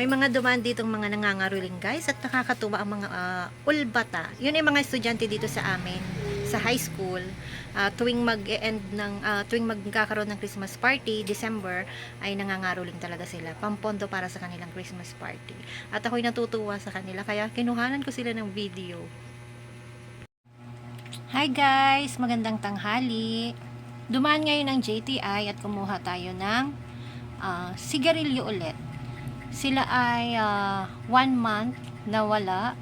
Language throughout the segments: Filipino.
May mga dumaan ditong mga nangangaruling guys at nakakatuwa ang mga ulbata. Yun ay mga estudyante dito sa amin sa high school. Tuwing mag-end ng tuwing magkakaroon ng Christmas party, December, ay nangangaruling talaga sila. Pampondo para sa kanilang Christmas party. At ako'y natutuwa sa kanila kaya kinuhanan ko sila ng video. Hi guys, magandang tanghali. Dumaan ngayon ang JTI at kumuha tayo ng sigarilyo ulit. Sila ay 1 month na wala,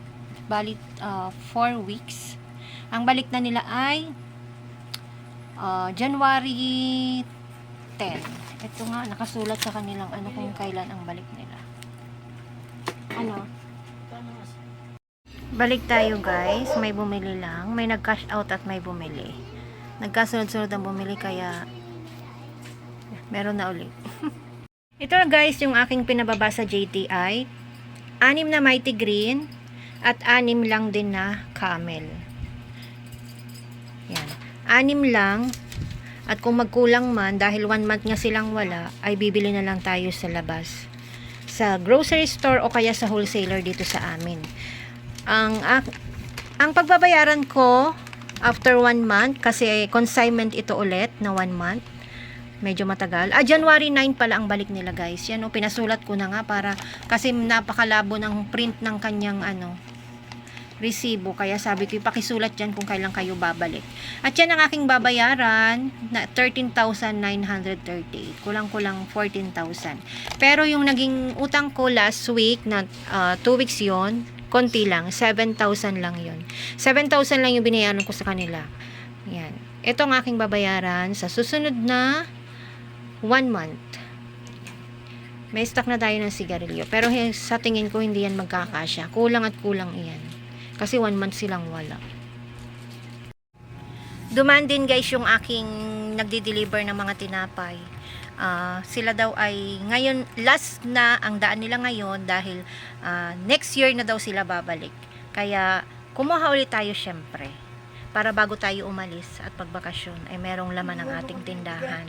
balik 4 weeks. Ang balik na nila ay January 10. Ito nga, nakasulat sa kanilang kung kailan ang balik nila. Balik tayo guys, may bumili lang. May nag-cash out at may bumili. Nagkasunod-sunod ang bumili kaya meron na ulit. Ito na guys yung aking pinababa sa JTI. 6 na Mighty Green at 6 lang din na Camel. Yan. 6 lang. At kung magkulang man, dahil 1 month nga silang wala, ay bibili na lang tayo sa labas. Sa grocery store o kaya sa wholesaler dito sa amin. Ang pagbabayaran ko after 1 month, kasi consignment ito ulit na 1 month. Medyo matagal. January 9 pala ang balik nila guys. Yan pinasulat ko na nga para kasi napakalabo ng print ng kanyang resibo. Kaya sabi ko ipakisulat dyan kung kailan kayo babalik. At yan ang aking babayaran na 13,938. Kulang-kulang 14,000. Pero yung naging utang ko last week na 2 weeks yon, konti lang. 7,000 lang yon. 7,000 lang yung binayaran ko sa kanila. Yan. Ito ang aking babayaran sa susunod na 1 month. May stock na tayo ng sigarilyo. Pero sa tingin ko hindi yan magkakasya. Kulang at kulang iyan. Kasi 1 month silang wala. Dumaan din guys yung aking nagdi-deliver ng mga tinapay. Sila daw ay ngayon, last na ang daan nila ngayon dahil next year na daw sila babalik. Kaya kumuha ulit tayo syempre. Para bago tayo umalis at pagbakasyon ay merong laman ang ating tindahan.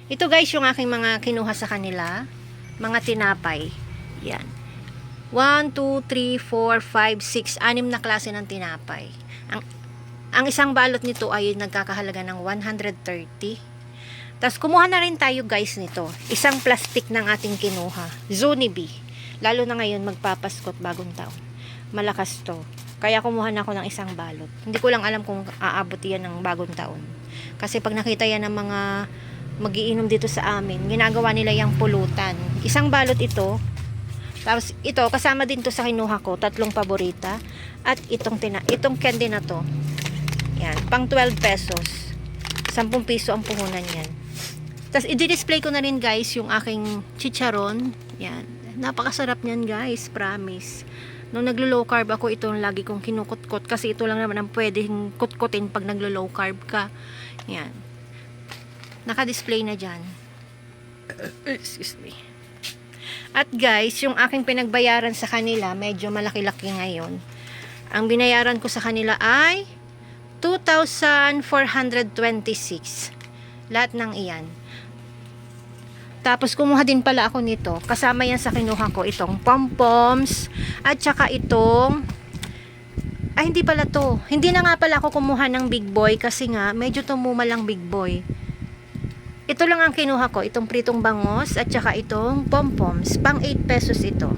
Ito guys yung aking mga kinuha sa kanila, mga tinapay. Yan. 1, 2, 3, 4, 5, 6, 6 na klase ng tinapay. Ang isang balot nito ay nagkakahalaga ng 130. Tapos kumuha na rin tayo guys nito. Isang plastic ng ating kinuha. Zunibi. Lalo na ngayon magpapaskot bagong taon. Malakas to. Kaya kumuha na ako ng isang balot. Hindi ko lang alam kung aabot yan ng bagong taon. Kasi pag nakita yan ng mga magiinom dito sa amin, ginagawa nila yung pulutan. Isang balot ito. Tapos ito, kasama din to sa kinuha ko. 3 paborita. At itong candy na to. Yan. Pang 12 pesos. 10 piso ang puhunan yan. Tapos i-display ko na rin guys yung aking chicharon. Yan. Napakasarap niyan guys. Promise. Nung naglo-low carb ako, ito lagi kong kinukutkot kasi ito lang naman ang pwedeng kutkutin pag naglo-low carb ka. Yan. Naka-display na dyan. Excuse me. At guys, yung aking pinagbayaran sa kanila, medyo malaki-laki ngayon. Ang binayaran ko sa kanila ay 2,426. Lahat ng iyan. Tapos kumuha din pala ako nito. Kasama yan sa kinuha ko. Itong pom-poms. At saka itong hindi pala to. Hindi na nga pala ako kumuha ng big boy. Kasi nga medyo tumumal ang big boy. Ito lang ang kinuha ko. Itong pritong bangos. At saka itong pom-poms. Pang 8 pesos ito.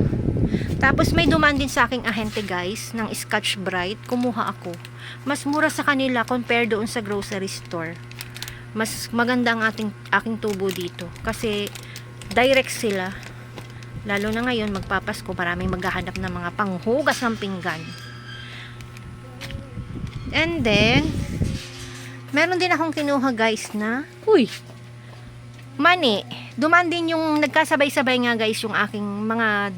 Tapos may dumaan din sa aking ahente guys. Ng Scotch Brite. Kumuha ako. Mas mura sa kanila compare doon sa grocery store. Mas maganda ang aking tubo dito kasi direct sila, lalo na ngayon magpapasko, maraming maghahanap ng mga panghugas ng pinggan. And then meron din akong kinuha guys na money. Dumaan din yung nagkasabay-sabay nga guys yung aking mga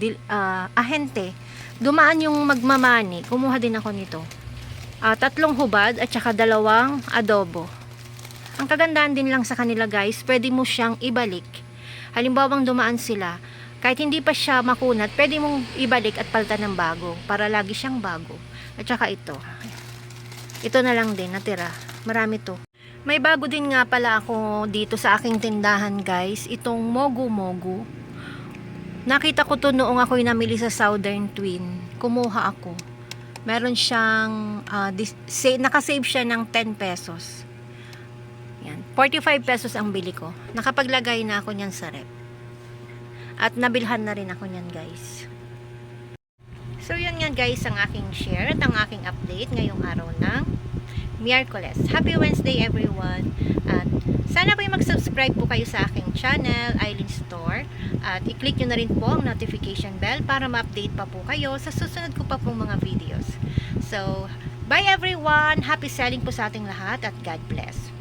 ahente. Dumaan yung magmamani. Kumuha din ako nito. 3 hubad at saka 2 adobo. Ang kagandahan din lang sa kanila guys, pwede mo siyang ibalik. Halimbawang dumaan sila, kahit hindi pa siya makunat, pwede mong ibalik at palitan ng bago, para lagi siyang bago. At saka ito. Ito na lang din, natira. Marami to. May bago din nga pala ako dito sa aking tindahan guys, itong mogu-mogu. Nakita ko to noong ako'y namili sa Southern Twin. Kumuha ako. Meron siyang, nakasave siya ng 10 pesos. Yan. 45 pesos ang bili ko. Nakapaglagay na ako niyan sa rep. At nabilhan na rin ako niyan, guys. So, yun nga guys ang aking share at ang aking update ngayong araw ng Miyerkules. Happy Wednesday everyone! At sana po mag-subscribe po kayo sa aking channel, Eileen Store. At i-click nyo na rin po ang notification bell para ma-update pa po kayo sa susunod ko pa pong mga videos. So, bye everyone! Happy selling po sa ating lahat at God bless!